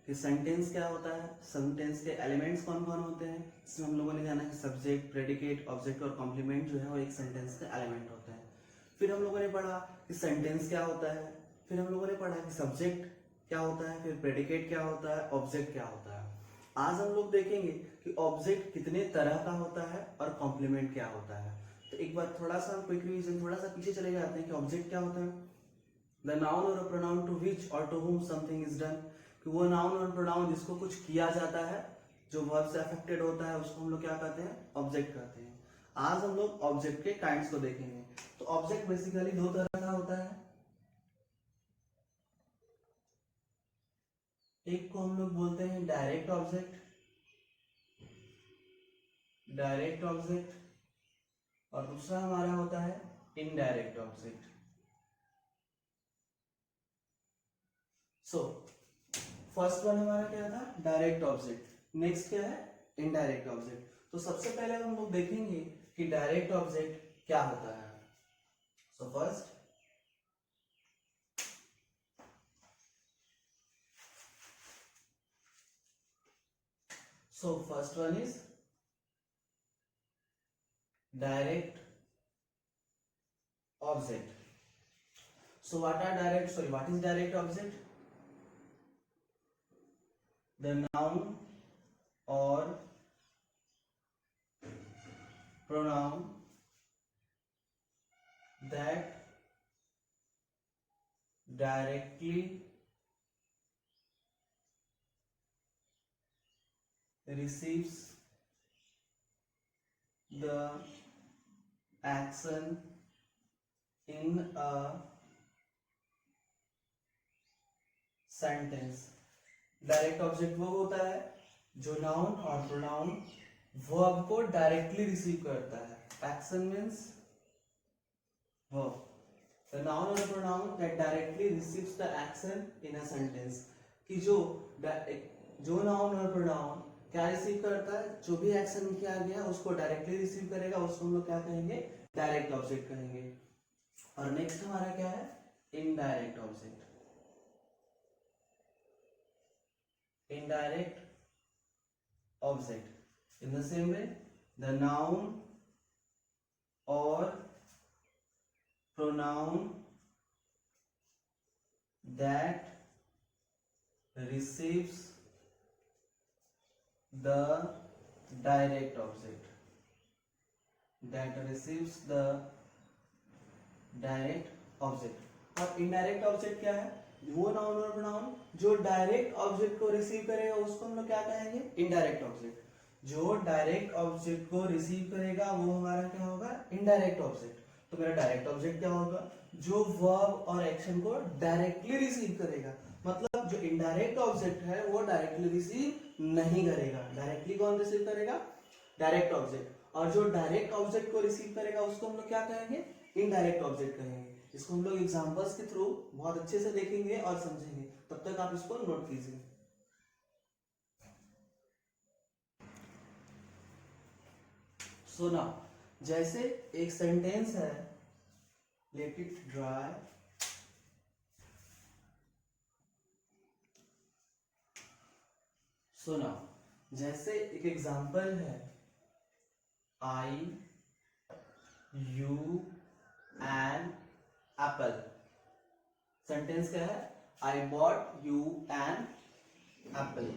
कि सेंटेंस क्या होता है, सेंटेंस के एलिमेंट्स कौन कौन होते हैं। इसमें हम लोगों ने जाना कि सब्जेक्ट, प्रेडिकेट, ऑब्जेक्ट और कॉम्प्लीमेंट जो है वो एक सेंटेंस के एलिमेंट होते हैं। फिर हम लोगों ने पढ़ा कि सेंटेंस क्या होता है, फिर हम लोगों ने पढ़ा कि सब्जेक्ट क्या होता है, फिर प्रेडिकेट क्या होता है, ऑब्जेक्ट क्या होता है। आज हम लोग देखेंगे कि ऑब्जेक्ट कितने तरह का होता है और कॉम्प्लीमेंट क्या होता है। तो एक बार थोड़ा सा क्विक रिवीजन, थोड़ा सा पीछे चले जाते हैं कि ऑब्जेक्ट क्या होता है। द नाउन और प्रोनाउन टू विच और to whom something is done, कि वो नाउन और प्रोनाउन जिसको कुछ किया जाता है, जो वर्ब से अफेक्टेड होता है, उसको हम लोग क्या कहते हैं, ऑब्जेक्ट कहते हैं। आज हम लोग ऑब्जेक्ट के काइंड्स को देखेंगे। तो ऑब्जेक्ट बेसिकली दो तरह का होता है। एक को हम लोग बोलते हैं डायरेक्ट ऑब्जेक्ट, डायरेक्ट ऑब्जेक्ट, और दूसरा हमारा होता है indirect object. So first one हमारा क्या था, डायरेक्ट ऑब्जेक्ट। नेक्स्ट क्या है, इनडायरेक्ट ऑब्जेक्ट। तो सबसे पहले हम लोग देखेंगे कि डायरेक्ट ऑब्जेक्ट क्या होता है। So first one is direct object. So what is direct object? The noun or pronoun that directly receives the action in a sentence. Direct object वो होता है जो नाउन और प्रोनाउन वर्ब को डायरेक्टली रिसीव करता है। Action means verb. The noun or pronoun that directly receives the action in a sentence. कि जो नाउन और प्रोनाउन क्या रिसीव करता है, जो भी एक्शन किया गया उसको डायरेक्टली रिसीव करेगा, उसको हम लोग क्या कहेंगे, डायरेक्ट ऑब्जेक्ट कहेंगे। और नेक्स्ट हमारा क्या है, indirect object. indirect object in the same way, the noun or pronoun that receives the direct object, that receives the direct object। और इनडायरेक्ट ऑब्जेक्ट क्या है, वो नाउन और प्रोनाउन जो डायरेक्ट ऑब्जेक्ट को रिसीव करेगा उसको हम लोग क्या कहेंगे, इनडायरेक्ट ऑब्जेक्ट। जो डायरेक्ट ऑब्जेक्ट को रिसीव करेगा वो हमारा क्या होगा, इनडायरेक्ट ऑब्जेक्ट। तो मेरा डायरेक्ट ऑब्जेक्ट क्या होगा, जो वर्ब और एक्शन को डायरेक्टली रिसीव करेगा। मतलब जो इनडायरेक्ट ऑब्जेक्ट है वो डायरेक्टली रिसीव नहीं करेगा। डायरेक्टली कौन रिसीव करेगा, डायरेक्ट ऑब्जेक्ट। और जो डायरेक्ट ऑब्जेक्ट को रिसीव करेगा उसको हम लोग क्या कहेंगे, इनडायरेक्ट ऑब्जेक्ट कहेंगे। इसको हम लोग एग्जांपल्स के थ्रू बहुत अच्छे से देखेंगे और समझेंगे, तब तक आप इसको नोट कीजिए। सो नाउ जैसे एक सेंटेंस है, let it dry. So now जैसे एक एग्जांपल है, I you an apple. Sentence क्या है, I bought you an apple.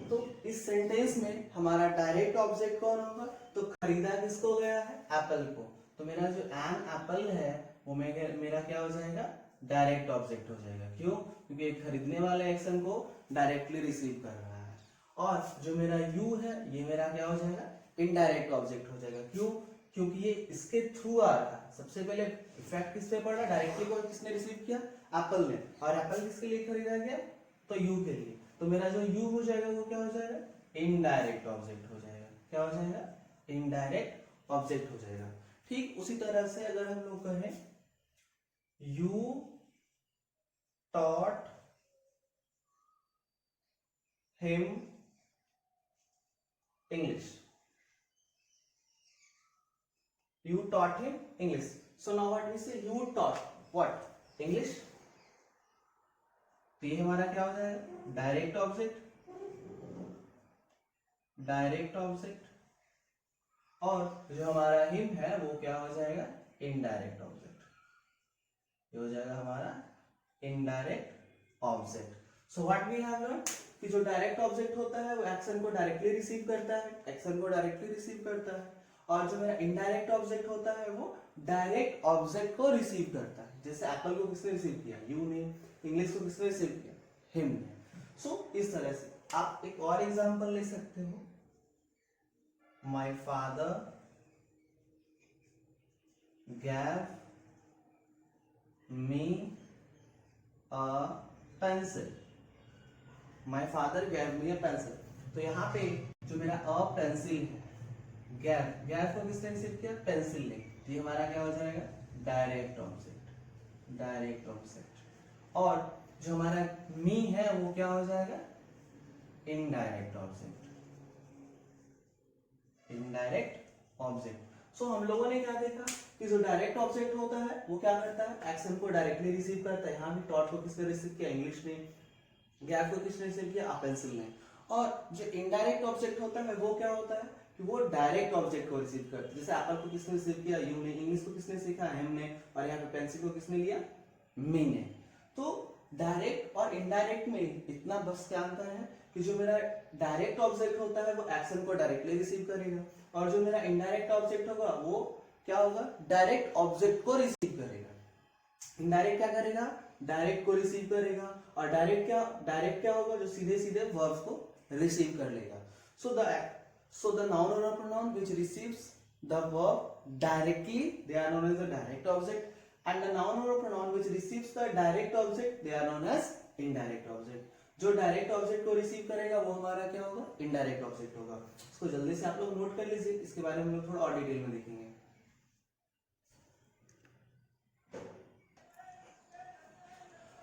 तो इस सेंटेंस में हमारा डायरेक्ट ऑब्जेक्ट कौन होगा, तो खरीदा किसको गया है, एप्पल को। तो मेरा जो एन एप्पल है वो मेरा क्या हो जाएगा, डायरेक्ट ऑब्जेक्ट हो जाएगा। क्यों, क्योंकि खरीदने वाले एक्शन को डायरेक्टली रिसीव कर रहा है। और जो मेरा यू है ये मेरा क्या हो जाएगा, इनडायरेक्ट ऑब्जेक्ट हो जाएगा। क्यों, क्योंकि ये इसके थ्रू आ रहा है। सबसे पहले इफेक्ट किस पे पड़ा, डायरेक्टली को किसने रिसीव किया, एप्पल ने। और एप्पल किसके लिए खरीदा गया, तो यू के लिए। तो मेरा जो यू हो जाएगा वो क्या हो जाएगा, इनडायरेक्ट ऑब्जेक्ट हो जाएगा। क्या हो जाएगा, इनडायरेक्ट ऑब्जेक्ट हो जाएगा। ठीक उसी तरह से अगर हम लोग कहें, you taught him English, you taught him English. So now what we say, you taught what, English। तो ये हमारा क्या हो जाएगा, डायरेक्ट ऑब्जेक्ट। डायरेक्ट ऑब्जेक्ट, और जो हमारा हिम है वो क्या हो जाएगा, इनडायरेक्ट ऑब्जेक्ट। ये हो जाएगा हमारा indirect object. So what we have learn कि जो डायरेक्ट ऑब्जेक्ट होता है वो एक्शन को डायरेक्टली रिसीव करता है, एक्शन को डायरेक्टली रिसीव करता है, और जो मेरा इनडायरेक्ट ऑब्जेक्ट होता है वो डायरेक्ट ऑब्जेक्ट को रिसीव करता है। जैसे एप्पल को किसने रिसीव किया, यू ने। इंग्लिश को किसने रिसीव किया, हिम ने। सो इस तरह से आप एक और एग्जांपल ले सकते हो, my father gave me a pencil, my father gave me a pencil। तो यहाँ पे जो मेरा अ पेंसिल है, गैव, गैव को किसने रिसीव किया, पेंसिल ने। तो ये हमारा क्या हो जाएगा, डायरेक्ट ऑब्जेक्ट, डायरेक्ट ऑब्जेक्ट। और जो हमारा मी है वो क्या हो जाएगा, इनडायरेक्ट ऑब्जेक्ट, इनडायरेक्ट ऑब्जेक्ट। सो हम लोगों ने क्या देखा कि जो डायरेक्ट ऑब्जेक्ट होता है वो क्या करता है, एक्शन को डायरेक्टली रिसीव करता है। यहाँ भी टॉट को किसने रिसीव किया, इंग्लिश ने। गैप को किसने रिसीव किया, पेंसिल ने। और जो इनडायरेक्ट ऑब्जेक्ट होता है वो क्या होता है कि वो डायरेक्ट ऑब्जेक्ट को रिसीव करता है। जैसे एप्पल को किसने रिसीव किया, यू ने। इंग्लिश को किसने सीखा, हिम ने। और यहाँ पे पेंसिल को किसने लिया, मी ने। तो डायरेक्ट और इनडायरेक्ट में इतना बस क्या अंतर है कि जो मेरा डायरेक्ट ऑब्जेक्ट होता है वो एक्शन को डायरेक्टली रिसीव करेगा, और जो मेरा इनडायरेक्ट ऑब्जेक्ट होगा वो क्या होगा, डायरेक्ट ऑब्जेक्ट को रिसीव करेगा। इनडायरेक्ट क्या करेगा, डायरेक्ट को रिसीव करेगा, और डायरेक्ट क्या होगा, जो सीधे सीधे वर्ब्स को रिसीव कर लेगा। सो द नाउन और pronoun which receives the verb directly, they are known as the direct object, and the noun और pronoun which receives the direct object, they are known as indirect object. जो direct object को receive करेगा वो हमारा क्या होगा, indirect object होगा। इसको जल्दी से आप लोग नोट कर लीजिए, इसके बारे में हम लोग थोड़ा और डिटेल में देखेंगे।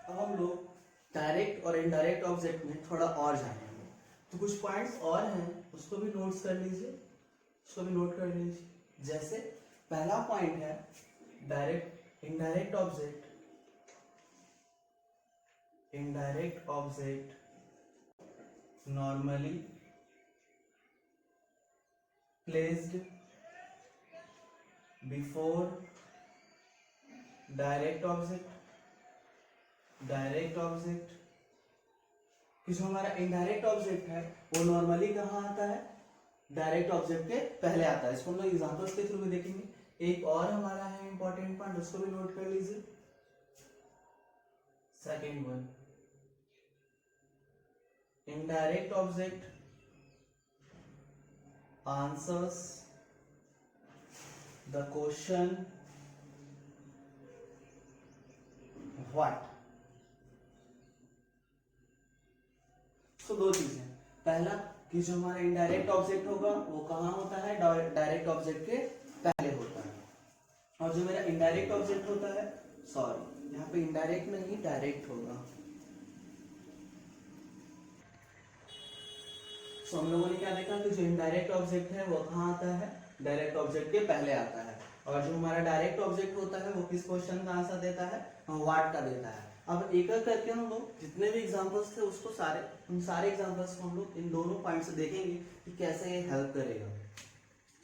अब हम लोग डायरेक्ट और इनडायरेक्ट ऑब्जेक्ट में थोड़ा और जानेंगे। तो कुछ पॉइंट्स और हैं, उसको भी नोट्स कर लीजिए, उसको भी नोट कर लीजिए। जैसे पहला पॉइंट है direct indirect object, indirect object normally placed before direct object, direct object कि जो हमारा इनडायरेक्ट ऑब्जेक्ट है वो नॉर्मली कहाँ आता है, डायरेक्ट ऑब्जेक्ट के पहले आता है। इसको हम लोग एग्जांपल्स के थ्रू भी देखेंगे। एक और हमारा है इंपॉर्टेंट पॉइंट, उसको भी नोट कर लीजिए। Second one, indirect object answers the question what। तो दो चीजें, पहला कि जो हमारा इनडायरेक्ट ऑब्जेक्ट होगा वो कहाँ होता है, डायरेक्ट ऑब्जेक्ट के पहले होता है। और जो मेरा इनडायरेक्ट ऑब्जेक्ट होता है, सॉरी यहाँ पे इनडायरेक्ट नहीं डायरेक्ट होगा। तो हम लोगों ने क्या देखा कि जो इनडायरेक्ट ऑब्जेक्ट है वो कहाँ आता है, डायरेक्ट ऑब्जेक्ट के पहले आता है। और जो हमारा डायरेक्ट ऑब्जेक्ट होता है वो किस क्वेश्चन का आंसर देता है, व्हाट का देता है। अब एक एक करके हम लोग जितने भी एग्जांपल्स थे उसको उन सारे एग्जांपल्स को हम लोग इन दोनों पॉइंट से देखेंगे कि कैसे ये हेल्प करेगा।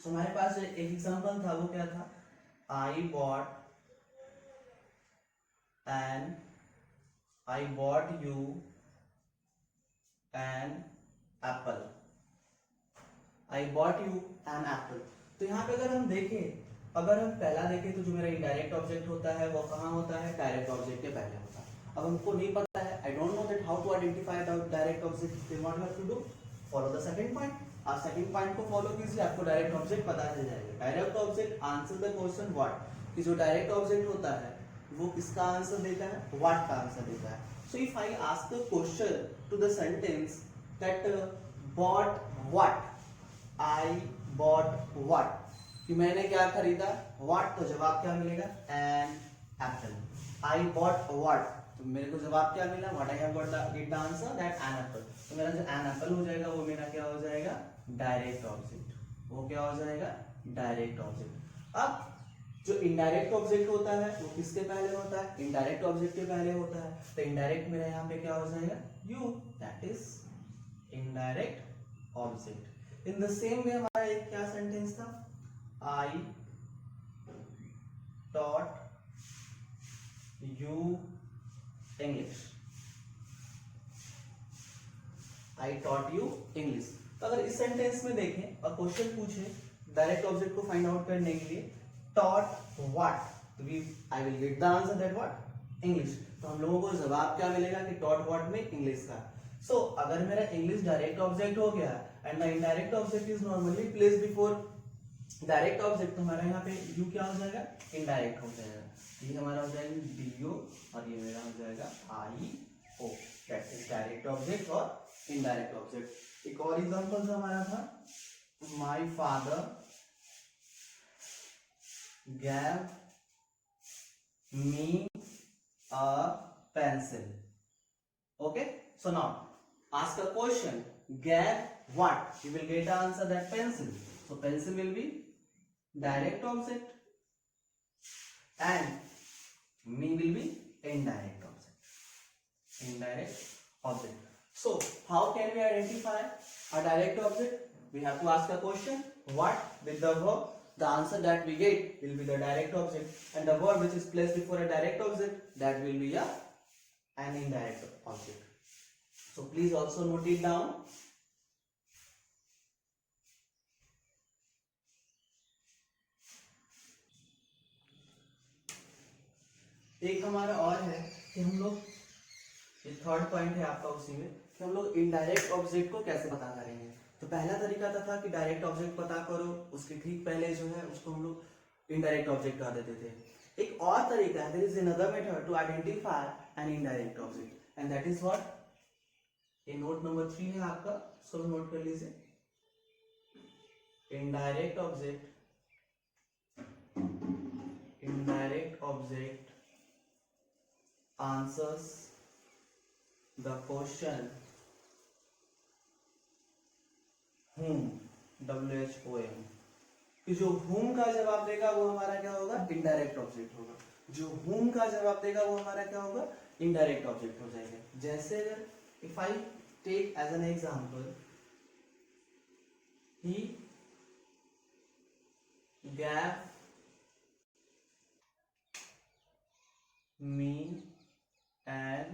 तो हमारे पास एक एग्जांपल था, वो क्या था, I bought you an apple, I bought you an apple. तो यहाँ पे अगर हम देखें, अगर हम पहला देखें तो जो मेरा इनडायरेक्ट ऑब्जेक्ट होता है वो कहाँ होता है, डायरेक्ट ऑब्जेक्ट के पहले होता है। अब हमको नहीं पता है, I don't know that how to identify the direct object, then what we have to do, follow the second point. आप सेकंड पॉइंट को फॉलो कीजिए, आपको डायरेक्ट ऑब्जेक्ट पता चल जाएगा। Direct object answer the question what, कि जो direct object होता है वो किसका आंसर देता है, व्हाट का आंसर देता है। So if I ask the question to the sentence that bought what, I bought what, कि मैंने क्या खरीदा, what, तो जवाब क्या मिलेगा, an apple। I bought what, तो मेरे को जवाब क्या मिला, what I have got the answer that an apple। तो मेरा जो an apple हो जाएगा वो मेरा क्या हो जाएगा, डायरेक्ट ऑब्जेक्ट, वो क्या हो जाएगा, डायरेक्ट ऑब्जेक्ट। अब जो इनडायरेक्ट ऑब्जेक्ट होता है वो किसके पहले होता है, इनडायरेक्ट ऑब्जेक्ट के पहले होता है। तो इनडायरेक्ट मेरा यहाँ पे क्या हो जाएगा, you, that is indirect object. In the same way हमारा एक क्या सेंटेंस था, I taught you English, I taught you English. तो अगर इस सेंटेंस में देखें और क्वेश्चन पूछे डायरेक्ट ऑब्जेक्ट को फाइंड आउट करने के लिए, टॉट व्हाट, तो we I will get the answer that what, English. तो हम लोगों को जवाब क्या मिलेगा कि टॉट व्हाट में इंग्लिश का। सो अगर मेरा इंग्लिश डायरेक्ट ऑब्जेक्ट हो गया and the indirect object is normally placed before direct object, तो हमारा यहाँ पे यू क्या हो जाएगा, इनडायरेक्ट हो जाएगा। ये हमारा हो जाएगा डी ओ और ये मेरा हो जाएगा आई ओ, दैट इज डायरेक्ट ऑब्जेक्ट और इनडायरेक्ट ऑब्जेक्ट। एक और एग्जांपल हमारा था, my father gave me a pencil. Okay, so now ask a question, gave what, you will get the answer that pencil. So pencil will be direct object and me will be indirect object, indirect object. So how can we identify a direct object? We have to ask a question, what with the verb, the answer that we get will be the direct object, and the verb which is placed before a direct object, that will be an indirect object. So please also note it down. एक हमारा और है कि हम लोग, ये third point है आपका उसी में, कि हम लोग इनडायरेक्ट ऑब्जेक्ट को कैसे पता करेंगे। तो पहला तरीका था कि डायरेक्ट ऑब्जेक्ट पता करो, उसके ठीक पहले जो है उसको हम लोग इनडायरेक्ट ऑब्जेक्ट कह देते थे। एक और तरीका है, there is another method to identify an indirect object, and that is what, ये नोट नंबर 3 है आपका, सब नोट कर लीजिए। Indirect object, indirect object answers the question whom, WHOM, कि जो whom का जवाब देगा वो हमारा क्या होगा, इनडायरेक्ट ऑब्जेक्ट होगा। जो whom का जवाब देगा वो हमारा क्या होगा, इनडायरेक्ट ऑब्जेक्ट हो जाएगा। जैसे अगर if I take as an example, he gave me and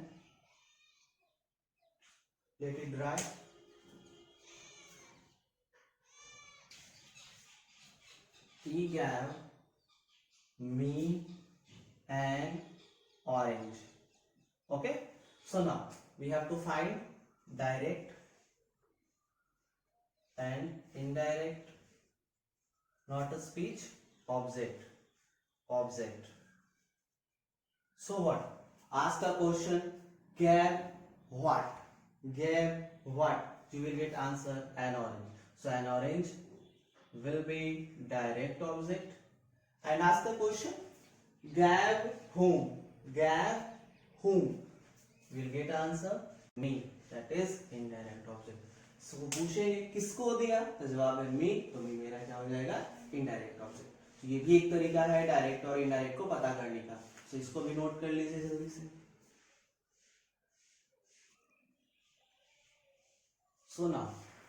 let it dry, he gave me an orange. Okay, so now we have to find direct and indirect, not a speech, object. So what, ask a question, gave what, you will get answer an orange. So an orange will be direct object, and ask the question, gave whom, will get answer me, that is indirect object. So पूछेंगे किसको दिया, तो जवाब है me, तो me मेरा क्या हो जाएगा, इनडायरेक्ट ऑब्जेक्ट। तो ये भी एक तरीका है डायरेक्ट और इनडायरेक्ट को पता करने का। तो इसको भी नोट कर लीजिए जल्दी से। सो ना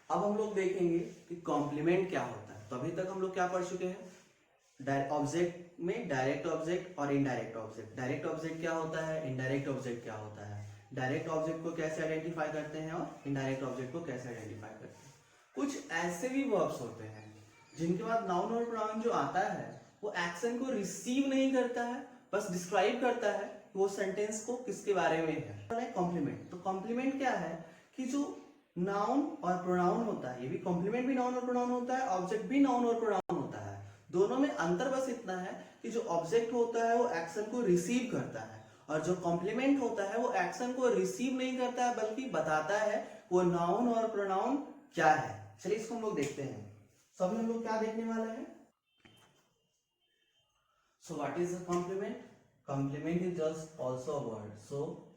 अब हम लोग देखेंगे कि कॉम्प्लीमेंट क्या होता है। तो अभी तक हम लोग क्या पढ़ चुके हैं, ऑब्जेक्ट में डायरेक्ट ऑब्जेक्ट और इनडायरेक्ट ऑब्जेक्ट। डायरेक्ट ऑब्जेक्ट क्या होता है, इनडायरेक्ट ऑब्जेक्ट क्या होता है, डायरेक्ट ऑब्जेक्ट को कैसे आइडेंटिफाई करते हैं और इनडायरेक्ट ऑब्जेक्ट को कैसे आइडेंटिफाई करते हैं। कुछ ऐसे भी वर्ब्स होते हैं जिनके बाद नाउन और प्रोनाउन जो आता है वो एक्शन को रिसीव नहीं करता है, बस डिस्क्राइब करता है कि वो सेंटेंस को किसके बारे में है। कॉम्प्लीमेंट, तो कॉम्प्लीमेंट क्या है कि जो नाउन और प्रोनाउन होता है, ये भी कॉम्प्लीमेंट भी नाउन और प्रोनाउन होता है, ऑब्जेक्ट भी नाउन और प्रोनाउन होता है। दोनों में अंतर बस इतना है कि जो ऑब्जेक्ट होता है वो एक्शन को रिसीव करता है, और जो कॉम्प्लीमेंट होता है वो एक्शन को रिसीव नहीं करता है बल्कि बताता है वो नाउन और प्रोनाउन क्या है। चलिए इसको हम लोग देखते हैं। सब हम लोग क्या देखने वाले हैं। So what is a complement, complement is just also a word. So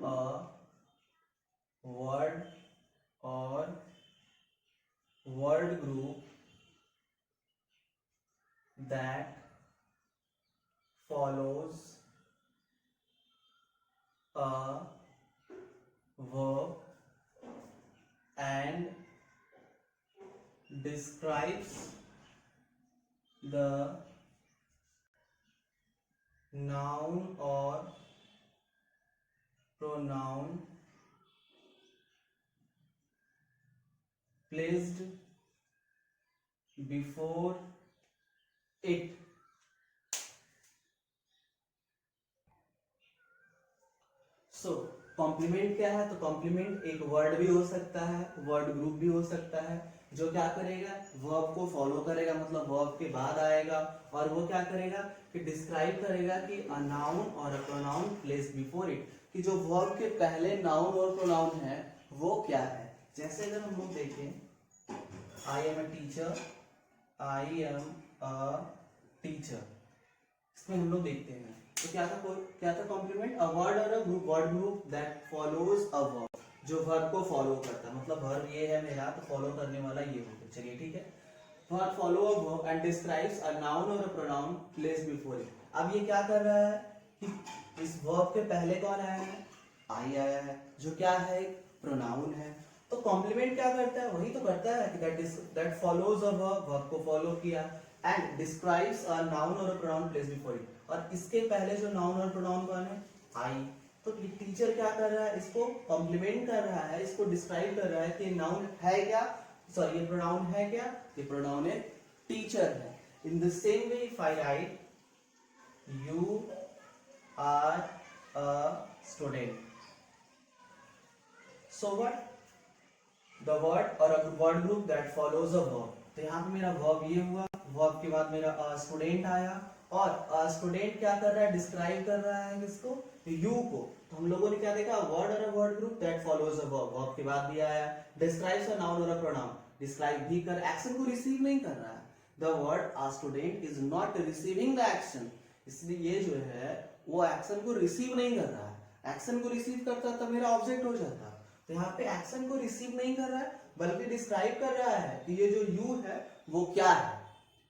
a word or word group that follows a verb describes the noun or pronoun placed before it. So complement क्या है? तो complement एक word भी हो सकता है, word group भी हो सकता है, जो क्या करेगा, वर्ब को फॉलो करेगा, मतलब वर्ब के बाद आएगा, और वो क्या करेगा कि डिस्क्राइब करेगा कि अ नाउन और a pronoun placed before it, कि जो वर्ब के पहले नाउन और प्रोनाउन है वो क्या है। जैसे अगर हम लोग देखें, I am a teacher, I am a teacher, इसमें हम लोग देखते हैं तो क्या था कॉम्प्लीमेंट, अ वर्ड और a group, word group that follows a verb, जो वर्ब को फॉलो करता है, मतलब वर्ब ये है मेरा तो फॉलो करने वाला ये होगा। चलिए ठीक है, verb follow a verb and describes a noun और a pronoun placed before it. अब ये क्या कर रहा है कि इस वर्ब के पहले कौन आया है, आई आया है, जो क्या है एक प्रोनाउन है। तो कॉम्प्लीमेंट क्या करता है, वही तो करता है कि that follows a verb, verb को फॉलो किया, एंड डिस्क्राइब्स अ नाउन और a pronoun placed before it, और इसके पहले जो नाउन और प्रोनाउन कौन है, आई। तो टीचर क्या कर रहा है, इसको कॉम्प्लीमेंट कर रहा है, इसको डिस्क्राइब कर रहा है कि नाउन है क्या, सॉरी ये प्रोनाउन है क्या, ये प्रोनाउन है टीचर है। In the same way if I write you are a student, so what, the word और a word group that follows a verb, तो यहाँ पे मेरा वर्ब ये हुआ, वर्ब के बाद मेरा स्टूडेंट आया, और स्टूडेंट क्या कर रहा है, डिस्क्राइब कर रहा है किसको, यू को। तो हम लोगों ने क्या देखा, वर्ड और a word group that follows a verb, verb के बाद भी आया, डिस्क्राइब्स अ नाउन और अ प्रोनाउन, डिस्क्राइब भी कर, एक्शन को रिसीव नहीं कर रहा है। The word a student is not receiving the action, इसलिए ये जो है वो एक्शन को रिसीव नहीं कर रहा है। एक्शन को रिसीव करता तब मेरा ऑब्जेक्ट हो जाता, तो यहाँ पे एक्शन को रिसीव नहीं कर रहा है बल्कि डिस्क्राइब कर रहा है कि ये जो यू है वो क्या है,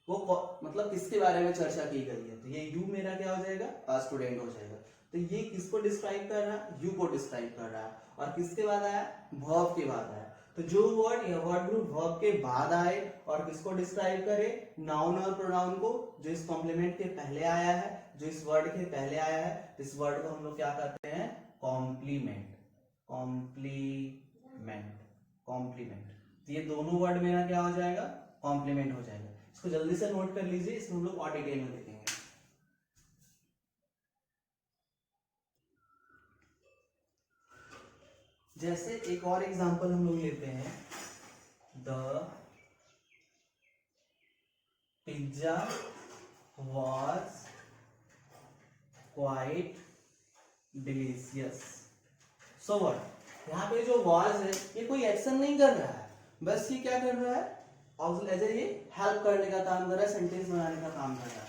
वो मतलब किसके बारे में चर्चा की गई है। तो ये यू मेरा क्या हो जाएगा, स्टूडेंट हो जाएगा। तो ये किसको डिस्क्राइब कर रहा है, यू को डिस्क्राइब कर रहा है, और किसके बाद आया, वर्ब के बाद आया। तो जो वर्ड या वर्ड ग्रुप वर्ब के बाद आए और किसको डिस्क्राइब करे, नाउन और प्रोनाउन को, जो इस कॉम्प्लीमेंट के पहले आया है, जो इस वर्ड के पहले आया है, इस वर्ड को हम लोग क्या कहते हैं, कॉम्प्लीमेंट, कॉम्प्लीमेंट, कॉम्प्लीमेंट। ये दोनों वर्ड मेरा क्या हो जाएगा, कॉम्प्लीमेंट हो जाएगा। इसको जल्दी से नोट कर लीजिए, इसमें हम लोग और डिटेल में देखेंगे। जैसे एक और एग्जांपल हम लोग लेते हैं, the pizza was quite delicious, so what, यहाँ पे जो was है ये कोई एक्शन नहीं कर रहा है, बस ये क्या कर रहा है, ऑक्सिलरी, ये हेल्प करने का काम कर रहा है, सेंटेंस बनाने का काम कर रहा है।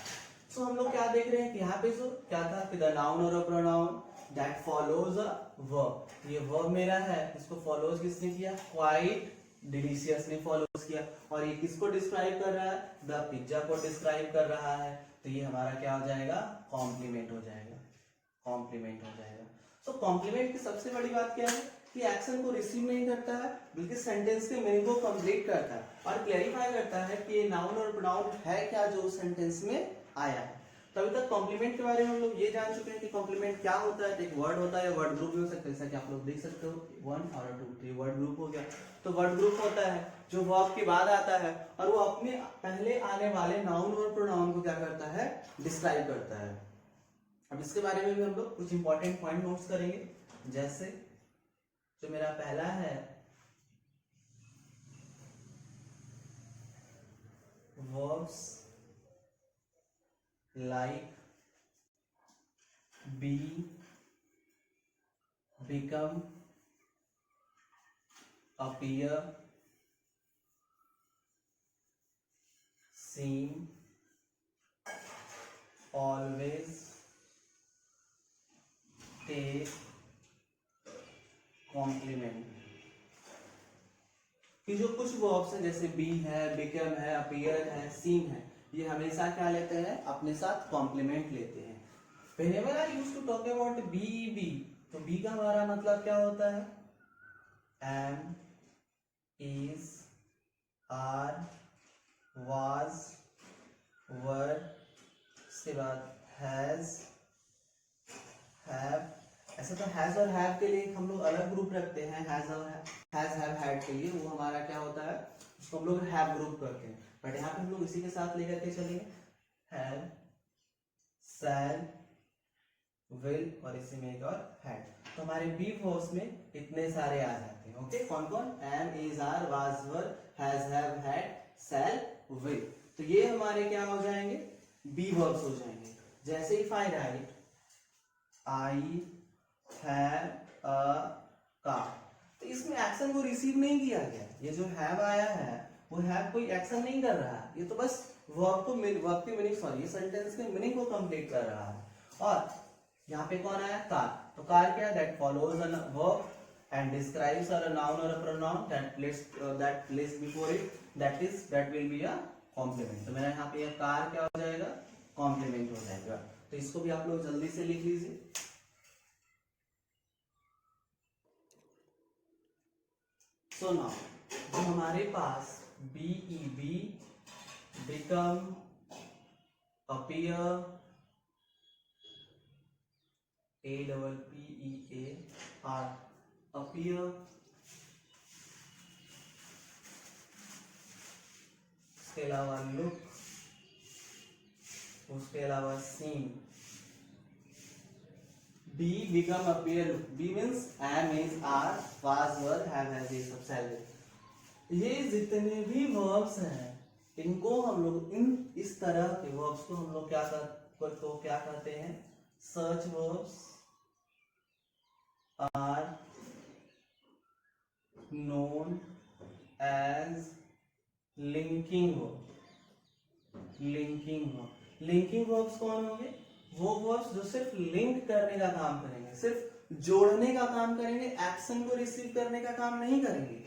सो हम लोग क्या देख रहे हैं कि यहाँ पे जो क्या था कि द नाउन और a pronoun that follows a verb, ये वर्ब मेरा है, इसको फॉलोज किसने किया, क्वाइट डिलीशियस ने फॉलोज किया, और ये किसको डिस्क्राइब कर रहा है, द पिज्जा को डिस्क्राइब कर रहा है। तो ये हमारा क्या हो जाएगा, कॉम्प्लीमेंट हो जाएगा, कॉम्प्लीमेंट हो जाएगा। सो कॉम्प्लीमेंट की सबसे बड़ी बात क्या है कि एक्शन को रिसीव नहीं करता है बल्कि सेंटेंस के मीनिंग को कंप्लीट करता है और क्लैरिफाई करता है कि ये नाउन और प्रोनाउन है क्या जो उस सेंटेंस में आया है। तो अभी तक कॉम्प्लीमेंट के बारे में हम लोग ये जान चुके हैं कि कॉम्प्लीमेंट क्या होता है। एक वर्ड होता है, वर्ड ग्रुप भी हो सकता है, जैसा कि आप लोग देख सकते हो 1 और 2 3 वर्ड ग्रुप हो गया। तो वर्ड ग्रुप होता है जो वर्ब के बाद आता है और वो अपने पहले आने वाले नाउन और प्रोनाउन को क्या करता है, डिस्क्राइब करता है। अब इसके बारे में भी हम लोग कुछ इंपॉर्टेंट पॉइंट नोट्स करेंगे। जैसे जो मेरा पहला है verbs like be, become, appear, seem, always, take, complement, कि जो कुछ वर्ब्स हैं जैसे बी है, बिकम है, अपीयर है, सीम है, ये हमेशा क्या लेते हैं, अपने साथ कॉम्प्लीमेंट लेते हैं। Whenever I used to talk about be, तो बी का हमारा मतलब क्या होता है, am, is, आर, वाज, वर, उसके बाद हैज, हैव। ऐसे तो हैज और हैव के लिए हम लोग अलग ग्रुप रखते हैं, हैज और हैज हैव हैड के लिए, वो हमारा क्या होता है, उसको हम लोग हैव ग्रुप करते हैं। बट यहाँ पे हम लोग इसी के साथ लेकर के चलेंगे, हैव, शैल, विल और इसी में एक और हैड। तो हमारे बी वर्ब्स में इतने सारे आ जाते हैं। ओके, कौन कौन, am, is, are, was, were, has, have, had, shall, will. तो ये हमारे क्या हो जाएंगे, बी वर्ब्स हो जाएंगे। जैसे if I right I have a car, तो इसमें एक्शन को रिसीव नहीं किया गया। ये जो हैव आया है वो हैव कोई एक्शन नहीं कर रहा है, ये तो बस वर्ब को वर्ब की मीनिंग, सॉरी, ये सेंटेंस के मीनिंग को कंप्लीट कर रहा है। और यहाँ पे कौन आया, कार। तो कार क्या, that follows a verb and describes or a noun or a pronoun that placed before it, that will be a complement। तो मेरा यहाँ पे ये कार क्या हो जाएगा, कॉम्प्लीमेंट हो जाएगा। तो इसको भी आप लोग जल्दी से लिख लीजिए। सो नाउ जो हमारे पास BEB, become, appear, APPEAR, appear, उसके अलावा look, उसके अलावा seem, be, become, appear, look। B means am, is, are, was, were, have, has, ये सब सारे। ये जितने भी verbs हैं इनको हम लोग इस तरह के verbs को हम लोग क्या कहते हैं, such verbs are known as linking verb। Linking verbs कौन होंगे, वो वर्ब्स जो सिर्फ लिंक करने का काम करेंगे, सिर्फ जोड़ने का काम करेंगे, एक्शन को रिसीव करने का काम नहीं करेंगे।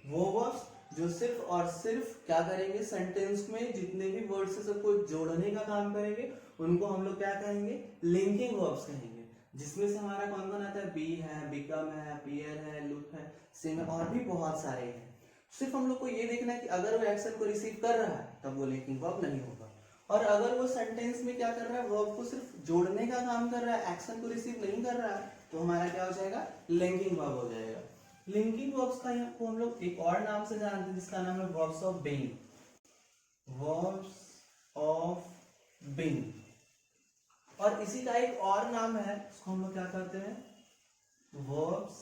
वो वर्ब्स जो सिर्फ और सिर्फ क्या करेंगे, सेंटेंस में जितने भी वर्ड से सबको जोड़ने का काम करेंगे उनको हम लोग क्या कहेंगे, लिंकिंग वर्ब्स कहेंगे। जिसमें से हमारा कौन कौन आता है, बी है, बिकम है, अपीयर है, लुक है, सिम है, और भी बहुत सारे हैं। सिर्फ हम लोग को ये देखना है कि अगर वो एक्शन को रिसीव कर रहा है तब वो लिंकिंग वर्ब नहीं होगा, और अगर वो सेंटेंस में क्या कर रहा है, वर्ब को सिर्फ जोड़ने का काम कर रहा है, एक्शन को रिसीव नहीं कर रहा है, तो हमारा क्या हो जाएगा, लिंकिंग वर्ब हो जाएगा। लिंकिंग वर्ब्स का को हम लोग एक और नाम से जानते हैं जिसका नाम है verbs of being. Verbs of being. और इसी का एक और नाम है, उसको हम लोग क्या कहते हैं, वर्ब्स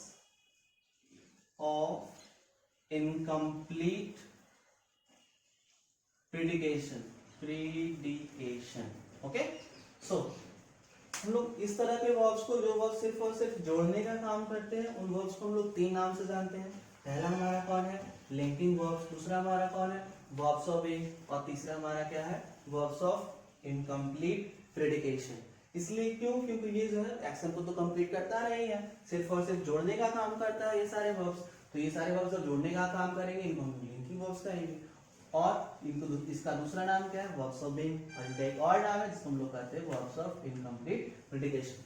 ऑफ इनकम्प्लीट प्रीडिकेशन। ओके, सो हम लोग इस तरह के वर्ब्स को, जो वर्ब्स सिर्फ और सिर्फ जोड़ने का काम करते हैं, उन वर्ब्स को हम लोग तीन नाम से जानते हैं। पहला हमारा कौन है, लिंकिंग वर्ब्स, दूसरा हमारा कौन है, वर्ब्स ऑफ बीइंग, और तीसरा हमारा क्या है, वर्ब्स ऑफ इनकम्प्लीट प्रीडिकेशन। इसलिए क्यों, क्योंकि ये जो है एक्शन को तो कंप्लीट करता नहीं है, सिर्फ और सिर्फ जोड़ने का काम करता है ये सारे वर्ब्स। तो ये सारे वर्ब्स जब जोड़ने का काम करेंगे इनको हम लिंकिंग वर्ब्स कहेंगे। और इनको इसका दूसरा नाम क्या है, वर्ब्स ऑफ बीइंग, और इनका एक और नाम है जिसको हम लोग कहते हैं वर्ब्स ऑफ इनकम्प्लीट प्रीडिकेशन।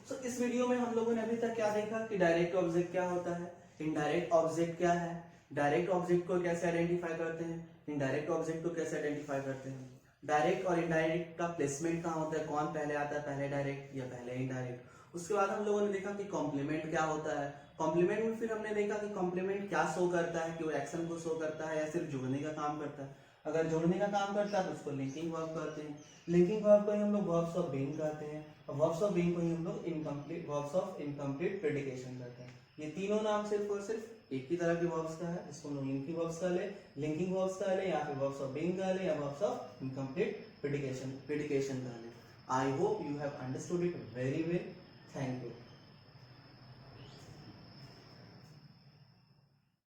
सो इस वीडियो में हम लोगों ने अभी तक क्या देखा कि डायरेक्ट ऑब्जेक्ट क्या होता है, इनडायरेक्ट ऑब्जेक्ट क्या है, डायरेक्ट ऑब्जेक्ट को कैसे आइडेंटिफाई करते हैं, इनडायरेक्ट ऑब्जेक्ट को कैसे आइडेंटिफाई करते हैं, डायरेक्ट और इनडायरेक्ट का प्लेसमेंट कहाँ होता है, कौन पहले आता है, पहले डायरेक्ट या पहले इनडायरेक्ट। उसके बाद हम लोगों ने देखा कि कॉम्प्लीमेंट क्या होता है। कॉम्प्लीमेंट में फिर हमने देखा कि कॉम्प्लीमेंट क्या शो करता है, कि वो एक्शन को शो करता है या सिर्फ जोड़ने का काम करता है। अगर जोड़ने का काम करता है तो उसको लिंकिंग वर्ब कहते हैं। लिंकिंग वर्ब को ही हम लोग वर्ब्स ऑफ बीइंग कहते हैं, और वर्ब्स ऑफ बीइंग को ही हम लोग इनकम्प्लीट वर्ब्स ऑफ इनकम्प्लीट प्रीडिकेशन कहते हैं। ये तीनों नाम सिर्फ और सिर्फ एक ही तरह के वर्ब्स का है, जिसको हम लोग लिंकिंग वर्ब्स कह ले, लिंकिंग वर्ब्स कह ले, या फिर वर्ब्स ऑफ बीइंग कह ले, या वर्ब्स ऑफ इनकम्प्लीट प्रीडिकेशन कह ले। I hope you have understood it very well. Thank you.